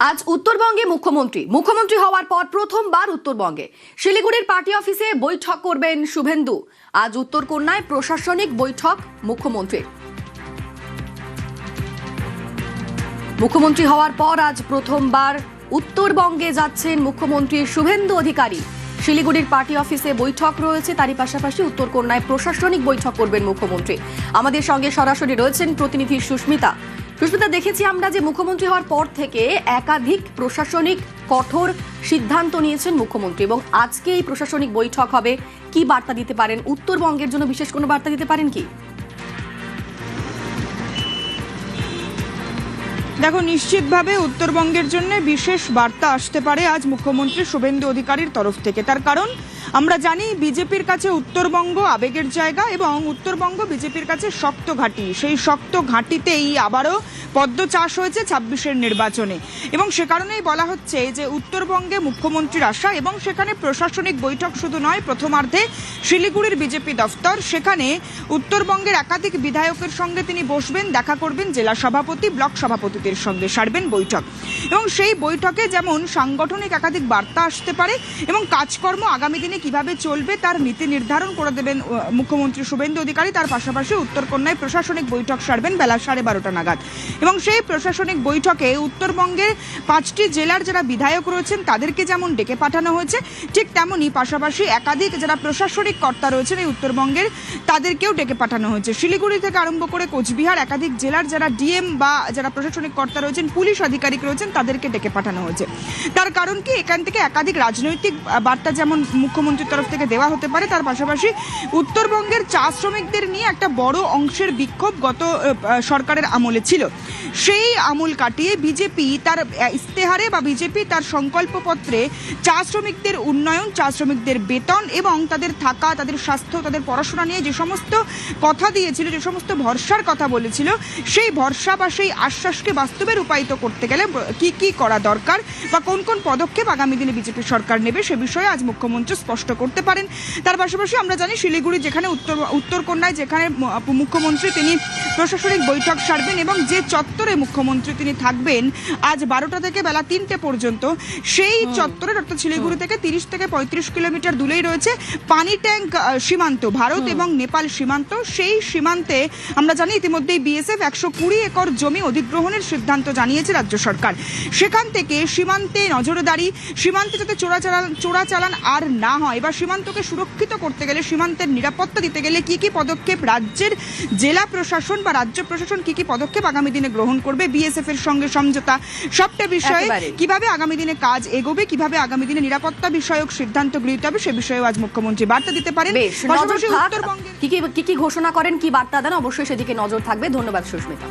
আজ উত্তরবঙ্গে মুখ্যমন্ত্রী হওয়ার পর প্রথমবার উত্তরবঙ্গে শিলিগুড়ির পার্টি অফিসে বৈঠক করবেন শুভেন্দু। আজ উত্তরকন্যায় প্রশাসনিক বৈঠক মুখ্যমন্ত্রী হওয়ার পর আজ প্রথমবার উত্তরবঙ্গে যাচ্ছেন মুখ্যমন্ত্রী শুভেন্দু অধিকারী। শিলিগুড়ির পার্টি অফিসে বৈঠক রয়েছে, তারই পাশাপাশি উত্তরকন্যায় প্রশাসনিক বৈঠক করবেন মুখ্যমন্ত্রী। আমাদের সঙ্গে সরাসরি রয়েছেন প্রতিনিধি সুস্মিতা। দেখেছি আমরা যে মুখ্যমন্ত্রী হওয়ার পর থেকে একাধিক প্রশাসনিক কঠোর সিদ্ধান্ত নিয়েছেন মুখ্যমন্ত্রী, এবং আজকে এই প্রশাসনিক বৈঠক হবে। কি বার্তা দিতে পারেন? উত্তরবঙ্গের জন্য বিশেষ কোনো বার্তা দিতে পারেন কি? দেখো, নিশ্চিতভাবে উত্তরবঙ্গের জন্য বিশেষ বার্তা আসতে পারে আজ মুখ্যমন্ত্রী শুভেন্দু অধিকারীর তরফ থেকে। তার কারণ আমরা জানি বিজেপির কাছে উত্তরবঙ্গ আবেগের জায়গা এবং উত্তরবঙ্গ বিজেপির কাছে শক্ত ঘাঁটি। সেই শক্ত ঘাঁটিতেই আবারও পদ্ম চাষ হয়েছে ২৬-এর নির্বাচনে, এবং সে কারণেই বলা হচ্ছে যে উত্তরবঙ্গে মুখ্যমন্ত্রীর আশা, এবং সেখানে প্রশাসনিক বৈঠক শুধু নয়, প্রথমার্ধে শিলিগুড়ির বিজেপি দফতর, সেখানে উত্তরবঙ্গের একাধিক বিধায়কের সঙ্গে তিনি বসবেন, দেখা করবেন, জেলা সভাপতি ব্লক সভাপতিদের সঙ্গে সারবেন বৈঠক। এবং সেই বৈঠকে যেমন সাংগঠনিক একাধিক বার্তা আসতে পারে এবং কাজকর্ম আগামী দিনে কিভাবে চলবে তার নীতি নির্ধারণ করে দেবেন মুখ্যমন্ত্রী শুভেন্দু অধিকারী। তার পাশাপাশি উত্তরকন্যায় প্রশাসনিক বৈঠক সারবেন বেলা 12:30 নাগাদ, এবং সেই প্রশাসনিক বৈঠকে উত্তরবঙ্গের 5টি জেলার যারা বিধায়ক রয়েছেন তাদেরকে যেমন ডেকে পাঠানো হয়েছে, ঠিক তেমনই পাশাপাশি একাধিক যারা প্রশাসনিক কর্তা রয়েছেন এই উত্তরবঙ্গের তাদেরকেও ডেকে পাঠানো হয়েছে। শিলিগুড়ি থেকে আরম্ভ করে কোচবিহার একাধিক জেলার যারা ডিএম বা যারা প্রশাসনিক কর্তা রয়েছেন, পুলিশ আধিকারিক রয়েছেন, তাদেরকে ডেকে পাঠানো হয়েছে। তার কারণ কি, এখান থেকে একাধিক রাজনৈতিক বার্তা যেমন মুখ্যমন্ত্রীর তরফ থেকে দেওয়া হতে পারে, তার পাশাপাশি উত্তরবঙ্গের চা শ্রমিকদের নিয়ে একটা বড় অংশের বিক্ষোভ গত সরকারের আমলে ছিল। সেই আমল কাটিয়ে বিজেপি তার ইস্তেহারে বা বিজেপি তার সংকল্পপত্রে চা শ্রমিকদের উন্নয়ন, চা শ্রমিকদের বেতন এবং তাদের থাকা, তাদের স্বাস্থ্য, তাদের পড়াশোনা নিয়ে যে সমস্ত কথা দিয়েছিল, যে সমস্ত ভরসার কথা বলেছিল, সেই ভরসা বা সেই আশ্বাসকে বাস্তবে রূপায়িত করতে গেলে কি কি করা দরকার বা কোন কোন পদক্ষেপ আগামী দিনে বিজেপি সরকার নেবে সে বিষয়ে আজ মুখ্যমন্ত্রী স্পষ্ট করতে পারেন। তার পাশাপাশি আমরা জানি শিলিগুড়ি যেখানে উত্তরকন্যায় যেখানে মুখ্যমন্ত্রী তিনি প্রশাসনিক বৈঠক সারবেন এবং যে চত্বরে মুখ্যমন্ত্রী তিনি থাকবেন আজ 12টা থেকে বেলা 3টে পর্যন্ত, সেই চত্বরের অর্থাৎ শিলিগুড়ি থেকে 30 থেকে 35 কিলোমিটার দূরেই রয়েছে পানি ট্যাঙ্ক সীমান্ত, ভারত এবং নেপাল সীমান্ত। সেই সীমান্তে আমরা জানি ইতিমধ্যেই বিএসএফ 120 একর জমি অধিগ্রহণের সিদ্ধান্ত জানিয়েছে রাজ্য সরকার। সেখান থেকে সীমান্তে নজরদারি, সীমান্তে যাতে চোরাচালান আর না হয় বা সীমান্তকে সুরক্ষিত করতে গেলে, সীমান্তের নিরাপত্তা দিতে গেলে কি কি পদক্ষেপ রাজ্যের জেলা প্রশাসন বা রাজ্য প্রশাসন কি কি পদক্ষেপ আগামী দিনে গ্রহণ করবে, বিএসএফ এর সঙ্গে সমঝোতা, সবটা বিষয়ে কিভাবে আগামী দিনে কাজ এগোবে, কিভাবে আগামী দিনে নিরাপত্তা বিষয়ক সিদ্ধান্ত গৃহীত হবে, সে বিষয়েও আজ মুখ্যমন্ত্রী বার্তা দিতে পারেন। উত্তরবঙ্গে কি কি ঘোষণা করেন, কি বার্তা দেন, অবশ্যই সেদিকে নজর থাকবে। ধন্যবাদ সুস্মিতা।